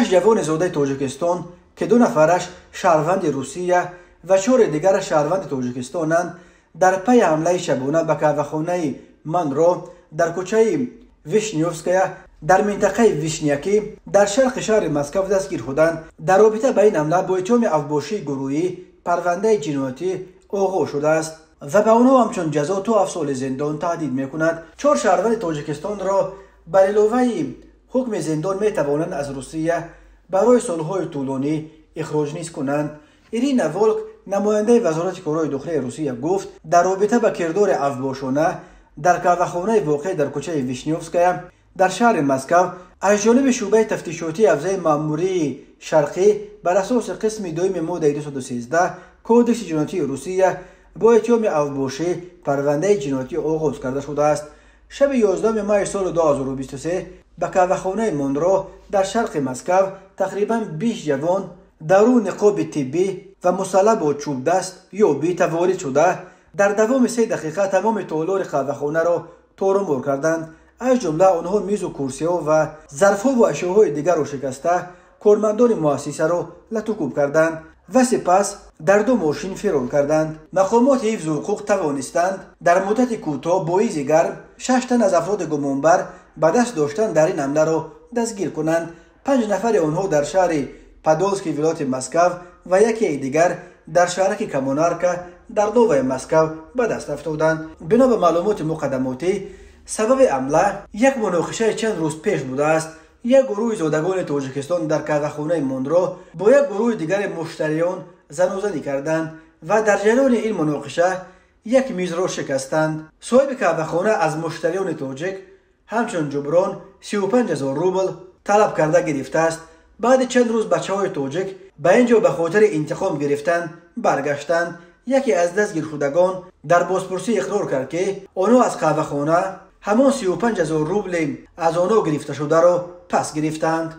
6 جوان زاده تاجیکستان که 2 نفرش شهروند روسیه و 4 دیگر شهروند تاجیکستانند در پی حمله شبانه به قهوه‌خانه منرو در کوچه ویشنیوفسکایا در منطقه ویشنیاکی در شرق شهر مسکو دستگیر شدند. در رابطه با این حمله با اتهام افباشی گروهی پرونده جنایتی آغاز شده است و به آنها همچون جزا تا 7 سال زندان تهدید می‌کند. 4 شهروند تاجیکستان را بر علاوه حکم زندان می‌توانند از روسیه برای سال‌های طولانی اخراج نیز کنند. ایرینا ولک نماینده وزارت کارهای داخلی روسیه گفت در رابطه با کردار افباشانه در قهوه‌خانه واقع در کوچه ویشنیوفسکایا در شهر مسکو از جانب شعبه تفتیشاتی افزای مأموری شرقی بر اساس قسم 2 ماده 213 کودکس جنایتی روسیه با اتهام افباشی پرونده جنایتی آغاز کرده شده است. شب 11 می سال 2023 به قهوه‌خانه مونرو در شرق مسکو تقریبا 20 جوان درون نقاب طبی و مسلح با چوب دست یا بیت وارد شده در دوام 3 دقیقه تمام تالار قهوه‌خانه را تارمار کردند. از جمله آنها میز و کرسی‌ها و ظرف‌ها و اشیاءهای دیگر را شکسته کارمندان مؤسسه را لطوکوب کردند و سپس در 2 ماشین فرار کردند. مقامات حفظ حقوق توانستند در مدت کوتاه با ایزی گرم 6 تن از افراد گمانبر به دست داشتن در این حمله را دستگیر کنند. 5 نفر آنها در شهر پادولسکی ولایت مسکو و یکی دیگر در شهرک کامونارکا در نوای مسکو به دست افتادند. بنا به معلومات مقدماتی سبب حمله یک مناقشه چند روز پیش بوده است. یک گروه زادگان تاجیکستان در قهوه‌خانه مونرو با یک گروه دیگر مشتریان زن و زنی کردند و در جریان این مناقشه یک میز را شکستند. صاحب قهوه‌خانه از مشتریان تاجیک همچون جبران 35,000 روبل طلب کرده گرفته است. بعد چند روز بچه‌های تاجیک به اینجا به خاطر انتقام گرفتن برگشتند. یکی از دستگیر شدگان در بازپرسی اقرار کرد که آنها از قهوه‌خانه همان 35,000 روبل از آنها گرفته شده را پس گرفتند.